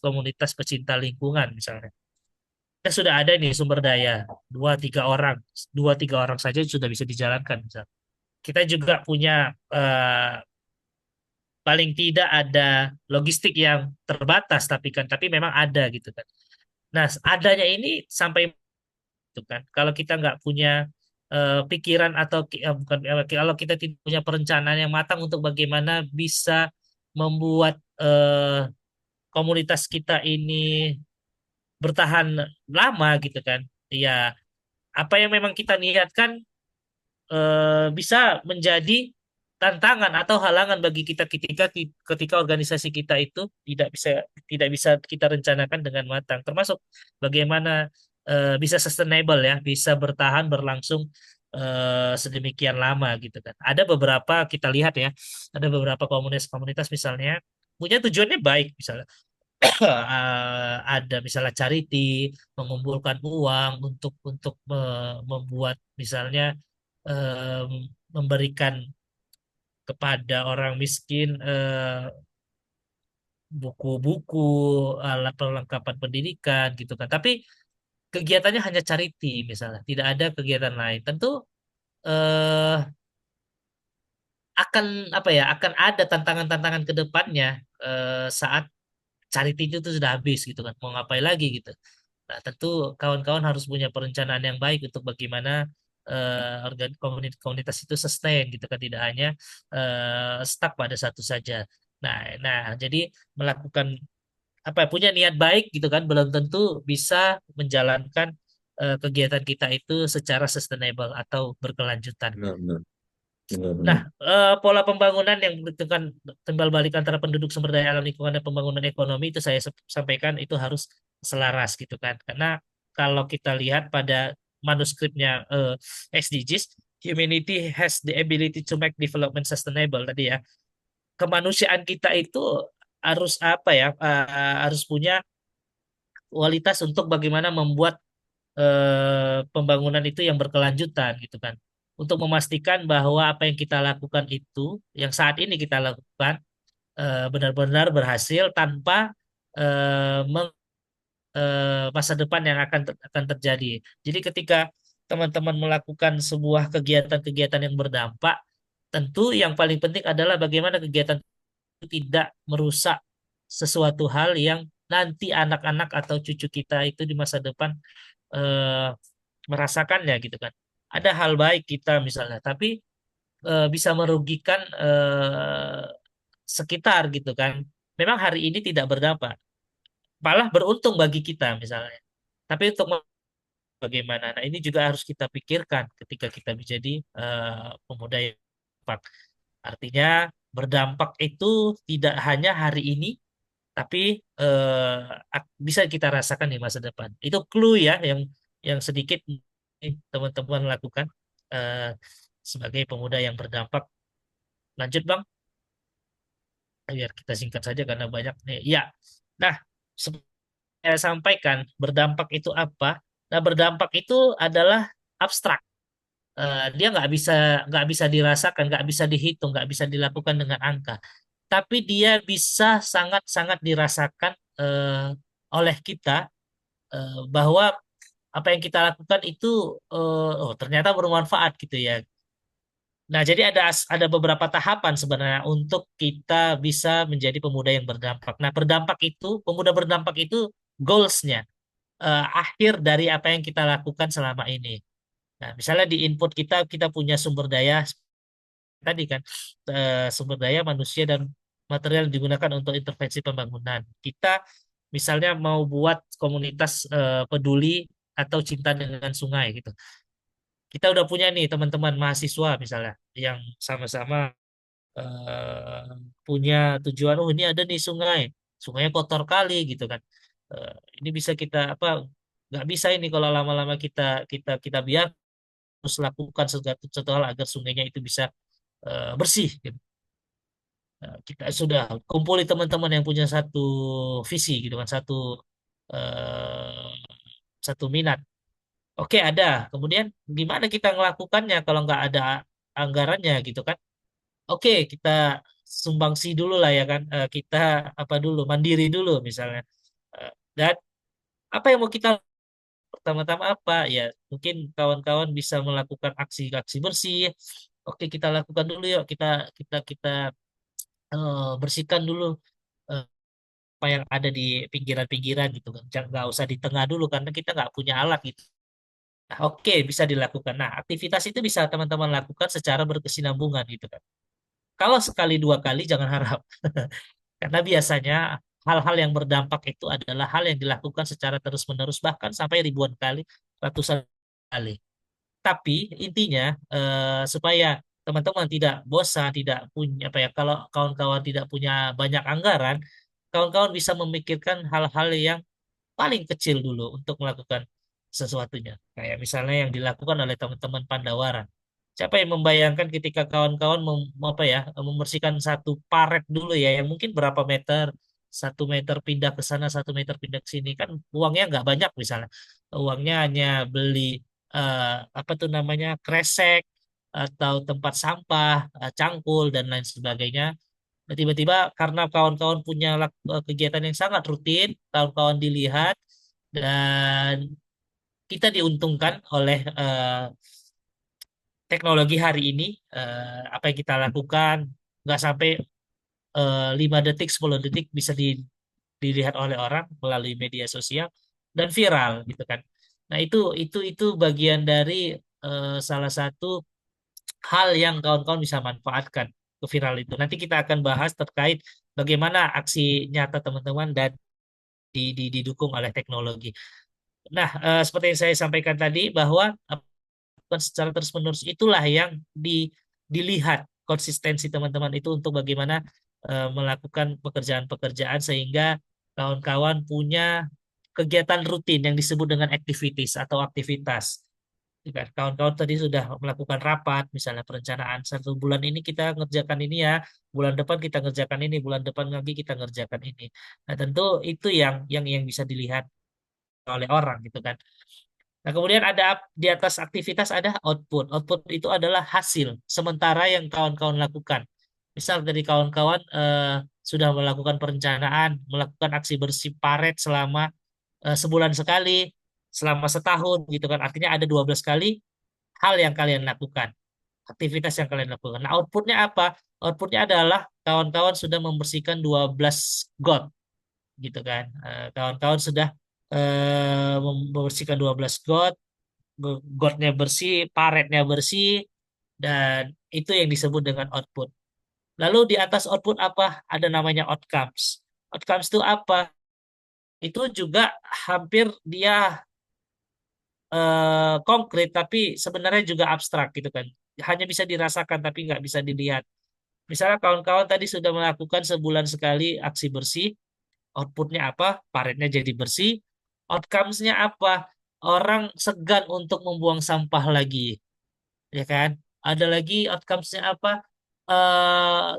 pecinta lingkungan misalnya. Kita sudah ada nih sumber daya, dua tiga orang saja sudah bisa dijalankan. Misalnya. Kita juga punya paling tidak ada logistik yang terbatas, tapi memang ada gitu kan. Nah, adanya ini sampai itu kan. Kalau kita nggak punya pikiran atau bukan kalau kita tidak punya perencanaan yang matang untuk bagaimana bisa membuat komunitas kita ini bertahan lama gitu kan. Ya, apa yang memang kita niatkan bisa menjadi tantangan atau halangan bagi kita ketika organisasi kita itu tidak bisa kita rencanakan dengan matang, termasuk bagaimana bisa sustainable ya, bisa bertahan berlangsung sedemikian lama gitu kan. Ada beberapa kita lihat ya, ada beberapa komunitas-komunitas misalnya punya tujuannya baik misalnya. Ada misalnya charity, mengumpulkan uang untuk membuat misalnya em, memberikan kepada orang miskin buku-buku, alat perlengkapan pendidikan gitu kan. Tapi kegiatannya hanya charity misalnya, tidak ada kegiatan lain. Tentu eh, akan apa ya, akan ada tantangan-tantangan ke depannya saat charity itu tuh sudah habis gitu kan. Mau ngapain lagi gitu. Nah, tentu kawan-kawan harus punya perencanaan yang baik untuk bagaimana komunitas itu sustain gitu kan, tidak hanya stuck pada satu saja. Nah, jadi melakukan apa ya, punya niat baik gitu kan, belum tentu bisa menjalankan kegiatan kita itu secara sustainable atau berkelanjutan. Benar, benar, benar, Nah, benar. pola pembangunan yang menentukan timbal balik antara penduduk, sumber daya alam, lingkungan, dan pembangunan ekonomi itu saya sampaikan itu harus selaras gitu kan. Karena kalau kita lihat pada manuskripnya SDGs, humanity has the ability to make development sustainable tadi ya. Kemanusiaan kita itu harus apa ya? Harus punya kualitas untuk bagaimana membuat pembangunan itu yang berkelanjutan gitu kan. Untuk memastikan bahwa apa yang kita lakukan itu, yang saat ini kita lakukan benar-benar berhasil tanpa eh, masa depan yang akan terjadi. Jadi ketika teman-teman melakukan sebuah kegiatan-kegiatan yang berdampak, tentu yang paling penting adalah bagaimana kegiatan itu tidak merusak sesuatu hal yang nanti anak-anak atau cucu kita itu di masa depan eh, merasakannya gitu kan. Ada hal baik kita misalnya, tapi bisa merugikan sekitar gitu kan. Memang hari ini tidak berdampak, malah beruntung bagi kita misalnya. Tapi untuk bagaimana? Nah, ini juga harus kita pikirkan ketika kita menjadi pemuda yang berdampak. Artinya berdampak itu tidak hanya hari ini, tapi bisa kita rasakan di masa depan. Itu clue ya yang sedikit teman-teman lakukan eh, sebagai pemuda yang berdampak. Lanjut Bang, biar kita singkat saja karena banyak nih. Ya, nah seperti saya sampaikan berdampak itu apa? Nah berdampak itu adalah abstrak. Dia nggak bisa dirasakan, nggak bisa dihitung, nggak bisa dilakukan dengan angka. Tapi dia bisa sangat-sangat dirasakan oleh kita bahwa apa yang kita lakukan itu oh ternyata bermanfaat gitu ya. Nah, jadi ada beberapa tahapan sebenarnya untuk kita bisa menjadi pemuda yang berdampak. Nah, pemuda berdampak itu goals-nya, akhir dari apa yang kita lakukan selama ini. Nah, misalnya di input kita punya sumber daya tadi kan, sumber daya manusia dan material yang digunakan untuk intervensi pembangunan. Kita misalnya mau buat komunitas peduli atau cinta dengan sungai gitu. Kita udah punya nih teman-teman mahasiswa misalnya yang sama-sama eh, punya tujuan, oh ini ada nih sungai, sungainya kotor kali gitu kan. Ini bisa kita apa? Nggak bisa ini kalau lama-lama kita biar terus lakukan satu hal agar sungainya itu bisa bersih. Gitu. Kita sudah kumpuli teman-teman yang punya satu visi gitu kan, eh, satu minat. Oke ada. Kemudian gimana kita ngelakukannya kalau nggak ada anggarannya gitu kan? Oke, kita sumbangsi dulu lah ya kan. Kita apa dulu, mandiri dulu misalnya. Dan apa yang mau kita pertama-tama apa? Ya, mungkin kawan-kawan bisa melakukan aksi-aksi bersih. Oke, kita lakukan dulu yuk. Kita bersihkan dulu eh, apa yang ada di pinggiran-pinggiran gitu kan. Jangan nggak usah di tengah dulu karena kita nggak punya alat gitu. Nah, oke, bisa dilakukan. Nah, aktivitas itu bisa teman-teman lakukan secara berkesinambungan gitu kan. Kalau sekali dua kali jangan harap. Karena biasanya hal-hal yang berdampak itu adalah hal yang dilakukan secara terus-menerus bahkan sampai ribuan kali, ratusan kali. Tapi intinya supaya teman-teman tidak bosan, tidak punya apa ya, kalau kawan-kawan tidak punya banyak anggaran, kawan-kawan bisa memikirkan hal-hal yang paling kecil dulu untuk melakukan sesuatunya. Kayak misalnya yang dilakukan oleh teman-teman Pandawaran. Siapa yang membayangkan ketika kawan-kawan apa ya membersihkan satu paret dulu ya yang mungkin berapa meter, 1 meter pindah ke sana, 1 meter pindah ke sini kan uangnya nggak banyak misalnya, uangnya hanya beli eh, apa tuh namanya kresek atau tempat sampah, cangkul dan lain sebagainya. Nah, tiba-tiba karena kawan-kawan punya kegiatan yang sangat rutin, kawan-kawan dilihat dan kita diuntungkan oleh teknologi hari ini, apa yang kita lakukan nggak sampai 5 detik, 10 detik bisa dilihat oleh orang melalui media sosial dan viral gitu kan. Nah, itu bagian dari salah satu hal yang kawan-kawan bisa manfaatkan ke viral itu. Nanti kita akan bahas terkait bagaimana aksi nyata teman-teman dan didukung oleh teknologi. Nah, seperti yang saya sampaikan tadi bahwa bukan secara terus-menerus itulah yang dilihat konsistensi teman-teman itu untuk bagaimana melakukan pekerjaan-pekerjaan sehingga kawan-kawan punya kegiatan rutin yang disebut dengan activities atau aktivitas. Ya kan? Kawan-kawan tadi sudah melakukan rapat, misalnya perencanaan 1 bulan ini kita ngerjakan ini ya, bulan depan kita ngerjakan ini, bulan depan lagi kita ngerjakan ini. Nah tentu itu yang bisa dilihat oleh orang gitu kan. Nah, kemudian ada di atas aktivitas ada output. Output itu adalah hasil sementara yang kawan-kawan lakukan. Misal dari kawan-kawan sudah melakukan perencanaan, melakukan aksi bersih paret selama sebulan sekali, selama setahun gitu kan. Artinya ada 12 kali hal yang kalian lakukan, aktivitas yang kalian lakukan. Nah, outputnya apa? Outputnya adalah kawan-kawan sudah membersihkan 12 got gitu kan. Kawan-kawan sudah membersihkan 12 got, gotnya bersih, paretnya bersih, dan itu yang disebut dengan output. Lalu di atas output apa? Ada namanya outcomes. Outcomes itu apa? Itu juga hampir dia konkret, tapi sebenarnya juga abstrak gitu kan. Hanya bisa dirasakan tapi nggak bisa dilihat. Misalnya kawan-kawan tadi sudah melakukan sebulan sekali aksi bersih, outputnya apa? Paretnya jadi bersih. Outcomes-nya apa? Orang segan untuk membuang sampah lagi, ya kan? Ada lagi outcomes-nya apa?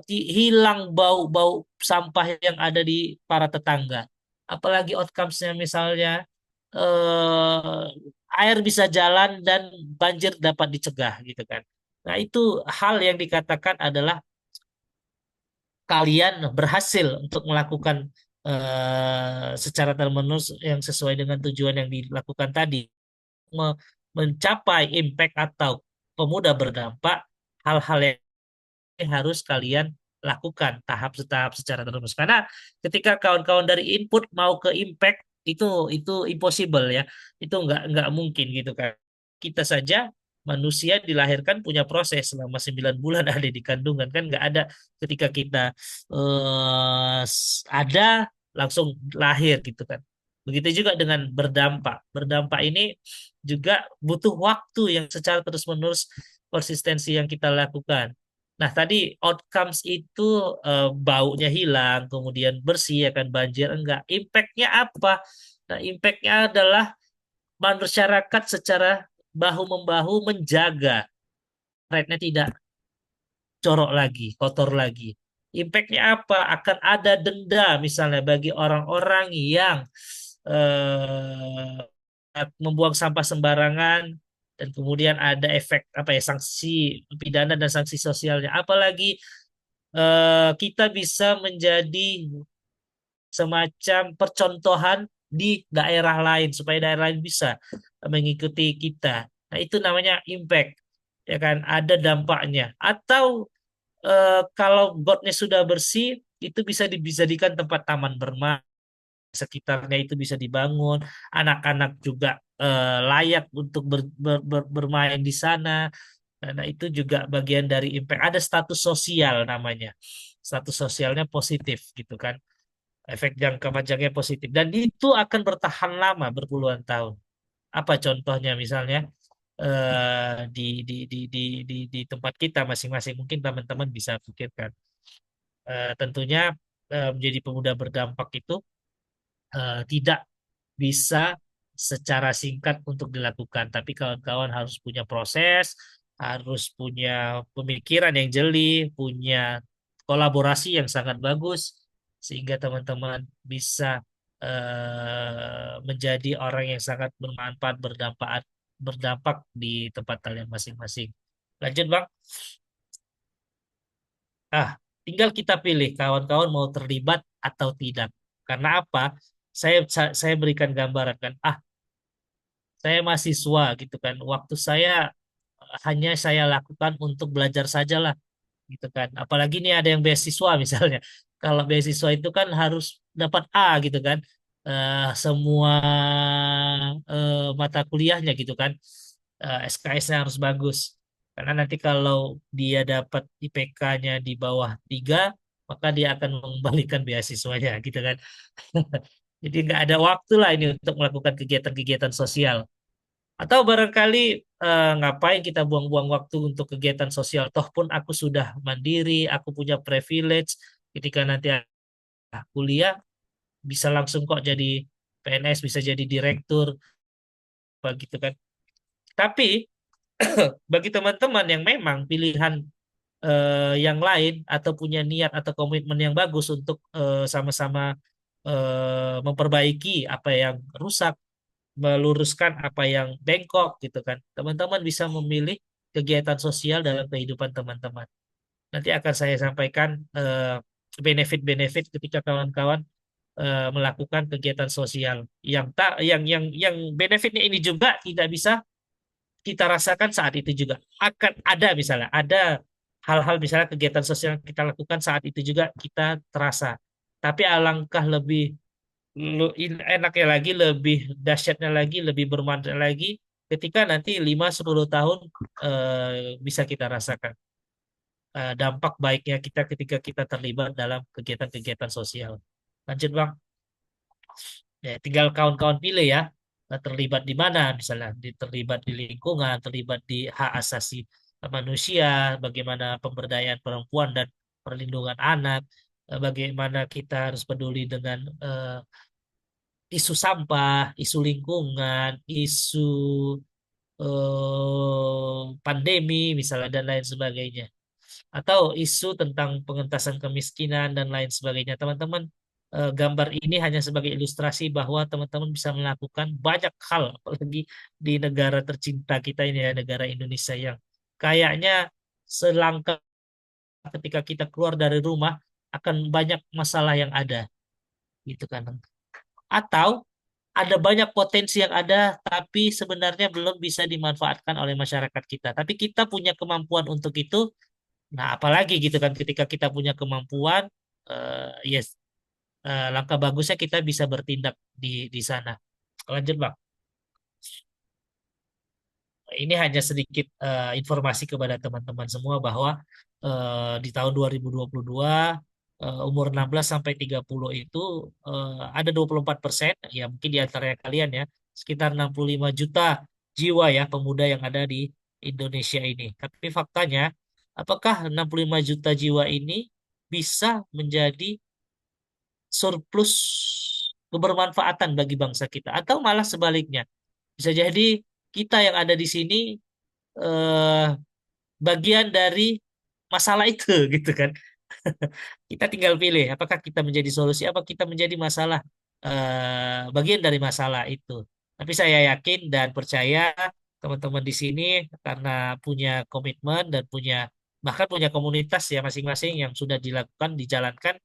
Hilang bau-bau sampah yang ada di para tetangga. Apalagi outcomes-nya misalnya air bisa jalan dan banjir dapat dicegah gitu kan. Nah, itu hal yang dikatakan adalah kalian berhasil untuk melakukan secara terus yang sesuai dengan tujuan yang dilakukan tadi, mencapai impact atau pemuda berdampak, hal-hal yang harus kalian lakukan tahap secara terus. Karena ketika kawan-kawan dari input mau ke impact itu impossible ya, itu nggak mungkin gitu kan. Kita saja manusia dilahirkan punya proses selama 9 bulan ada di kandungan kan nggak ada ketika kita ada langsung lahir gitu kan. Begitu juga dengan berdampak. Berdampak ini juga butuh waktu yang secara terus-menerus konsistensi yang kita lakukan. Nah, tadi outcomes itu baunya hilang, kemudian bersih akan banjir enggak. Impact-nya apa? Nah, impact-nya adalah masyarakat secara bahu-membahu menjaga rate-nya tidak corok lagi, kotor lagi. Impact-nya apa? Akan ada denda misalnya bagi orang-orang yang membuang sampah sembarangan dan kemudian ada efek apa ya sanksi pidana dan sanksi sosialnya. Apalagi kita bisa menjadi semacam percontohan di daerah lain supaya daerah lain bisa mengikuti kita. Nah, itu namanya impact. Ya kan, ada dampaknya. Atau kalau gotnya sudah bersih, itu bisa dijadikan tempat taman bermain, sekitarnya itu bisa dibangun, anak-anak juga layak untuk bermain di sana. Nah, itu juga bagian dari impact. Ada status sosial namanya. Status sosialnya positif gitu kan. Efek jangka panjangnya positif. Dan itu akan bertahan lama berpuluhan tahun. Apa contohnya misalnya di tempat kita masing-masing mungkin teman-teman bisa pikirkan. Tentunya menjadi pemuda berdampak itu tidak bisa secara singkat untuk dilakukan, tapi kawan-kawan harus punya proses, harus punya pemikiran yang jeli, punya kolaborasi yang sangat bagus, sehingga teman-teman bisa menjadi orang yang sangat bermanfaat, berdampak di tempat kalian masing-masing. Lanjut, Bang. Ah, tinggal kita pilih kawan-kawan mau terlibat atau tidak. Karena apa? Saya berikan gambaran kan. Saya mahasiswa gitu kan. Waktu saya hanya saya lakukan untuk belajar sajalah gitu kan. Apalagi nih ada yang beasiswa misalnya. Kalau beasiswa itu kan harus dapat A gitu kan. Semua mata kuliahnya gitu kan. SKS-nya harus bagus. Karena nanti kalau dia dapat IPK-nya di bawah 3, maka dia akan mengembalikan beasiswanya gitu kan. Jadi nggak ada waktu lah ini untuk melakukan kegiatan-kegiatan sosial. Atau barangkali ngapain kita buang-buang waktu untuk kegiatan sosial. Toh pun aku sudah mandiri, aku punya privilege. Ketika nanti kuliah, bisa langsung kok jadi PNS, bisa jadi direktur, begitu kan. Tapi bagi teman-teman yang memang pilihan yang lain atau punya niat atau komitmen yang bagus untuk sama-sama memperbaiki apa yang rusak meluruskan apa yang bengkok gitu kan. Teman-teman bisa memilih kegiatan sosial dalam kehidupan teman-teman. Nanti akan saya sampaikan benefit-benefit ketika kawan-kawan melakukan kegiatan sosial yang tak yang benefitnya ini juga tidak bisa kita rasakan saat itu juga. Akan ada misalnya ada hal-hal misalnya kegiatan sosial yang kita lakukan saat itu juga kita terasa. Tapi alangkah lebih enaknya lagi, lebih dahsyatnya lagi, lebih bermanfaat lagi ketika nanti 5-10 tahun bisa kita rasakan dampak baiknya kita ketika kita terlibat dalam kegiatan-kegiatan sosial. Lanjut Bang. Ya, tinggal kawan-kawan pilih ya, terlibat di mana misalnya, terlibat di lingkungan, terlibat di hak asasi manusia, bagaimana pemberdayaan perempuan dan perlindungan anak, bagaimana kita harus peduli dengan isu sampah, isu lingkungan, isu pandemi misalnya dan lain sebagainya. Atau isu tentang pengentasan kemiskinan dan lain sebagainya. Teman-teman, gambar ini hanya sebagai ilustrasi bahwa teman-teman bisa melakukan banyak hal, apalagi di negara tercinta kita ini ya, negara Indonesia yang kayaknya selangkah ketika kita keluar dari rumah akan banyak masalah yang ada, gitu kan. Atau ada banyak potensi yang ada, tapi sebenarnya belum bisa dimanfaatkan oleh masyarakat kita. Tapi kita punya kemampuan untuk itu. Nah, apalagi gitu kan ketika kita punya kemampuan, yes, langkah bagusnya kita bisa bertindak di sana. Lanjut, Bang. Ini hanya sedikit informasi kepada teman-teman semua bahwa di tahun 2022 umur 16 sampai 30 itu ada 24%, ya mungkin di antaranya kalian ya, sekitar 65 juta jiwa ya pemuda yang ada di Indonesia ini. Tapi faktanya, apakah 65 juta jiwa ini bisa menjadi surplus kebermanfaatan bagi bangsa kita atau malah sebaliknya? Bisa jadi kita yang ada di sini eh, bagian dari masalah itu gitu kan. Kita tinggal pilih apakah kita menjadi solusi apa kita menjadi masalah, bagian dari masalah itu. Tapi saya yakin dan percaya teman-teman di sini karena punya komitmen dan punya bahkan punya komunitas ya masing-masing yang sudah dilakukan dijalankan.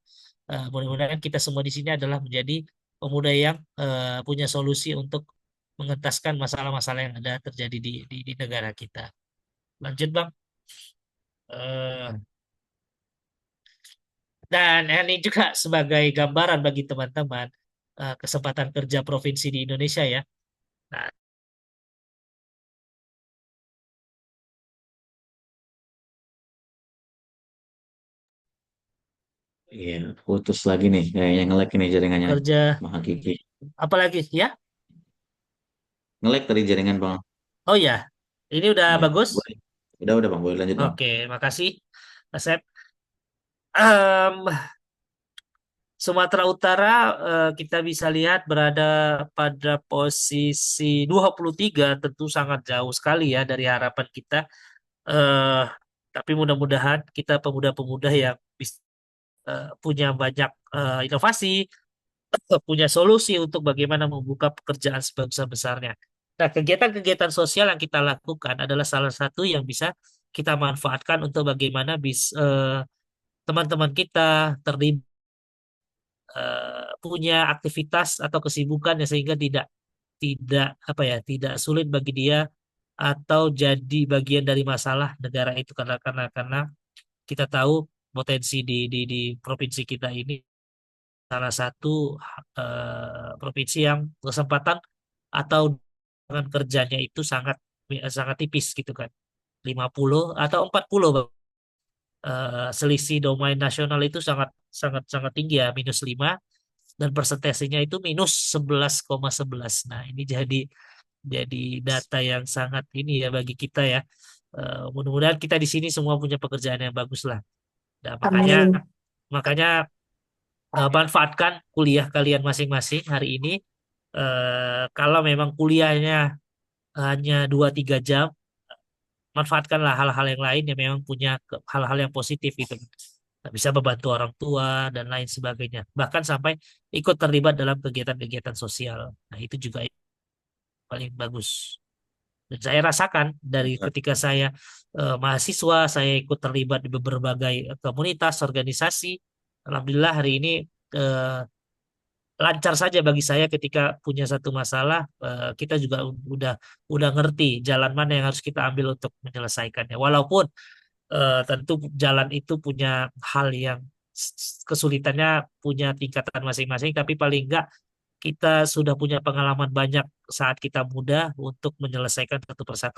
Mudah-mudahan kita semua di sini adalah menjadi pemuda yang punya solusi untuk mengentaskan masalah-masalah yang ada terjadi di negara kita. Lanjut Bang. Eh, dan ini juga sebagai gambaran bagi teman-teman kesempatan kerja provinsi di Indonesia ya. Nah, Iya, putus lagi nih. Kayaknya nge-lag ini jaringannya. kerja Mahakiki. apalagi ya? Nge-lag tadi jaringan Bang. Oh ya, ini udah Iya, bagus. boleh. Udah Bang. Boleh lanjut Bang. Oke, makasih, Asep. Em, Sumatera Utara kita bisa lihat berada pada posisi 23, tentu sangat jauh sekali ya dari harapan kita. Eh, tapi mudah-mudahan kita pemuda-pemuda yang bisa punya banyak inovasi, punya solusi untuk bagaimana membuka pekerjaan sebesar-besarnya. Nah, kegiatan-kegiatan sosial yang kita lakukan adalah salah satu yang bisa kita manfaatkan untuk bagaimana teman-teman kita terlibat punya aktivitas atau kesibukan yang sehingga tidak tidak apa ya tidak sulit bagi dia atau jadi bagian dari masalah negara itu karena kita tahu potensi di provinsi kita ini salah satu provinsi yang kesempatan atau dengan kerjanya itu sangat sangat tipis gitu kan, 50 atau 40 Bang. Selisih domain nasional itu sangat sangat sangat tinggi ya, -5, dan persentasenya itu -11,11. Nah, ini jadi data yang sangat ini ya bagi kita ya. Mudah-mudahan kita di sini semua punya pekerjaan yang bagus lah. Nah, makanya Amin. makanya manfaatkan kuliah kalian masing-masing hari ini. Kalau memang kuliahnya hanya 2-3 jam, manfaatkanlah hal-hal yang lain yang memang punya hal-hal yang positif gitu. Bisa membantu orang tua dan lain sebagainya. Bahkan sampai ikut terlibat dalam kegiatan-kegiatan sosial. Nah, itu juga paling bagus. Dan saya rasakan dari ketika saya mahasiswa, saya ikut terlibat di berbagai komunitas, organisasi. Alhamdulillah hari ini eh, lancar saja bagi saya ketika punya satu masalah, kita juga udah ngerti jalan mana yang harus kita ambil untuk menyelesaikannya. Walaupun tentu jalan itu punya hal yang kesulitannya punya tingkatan masing-masing, tapi paling enggak kita sudah punya pengalaman banyak saat kita muda untuk menyelesaikan satu persatu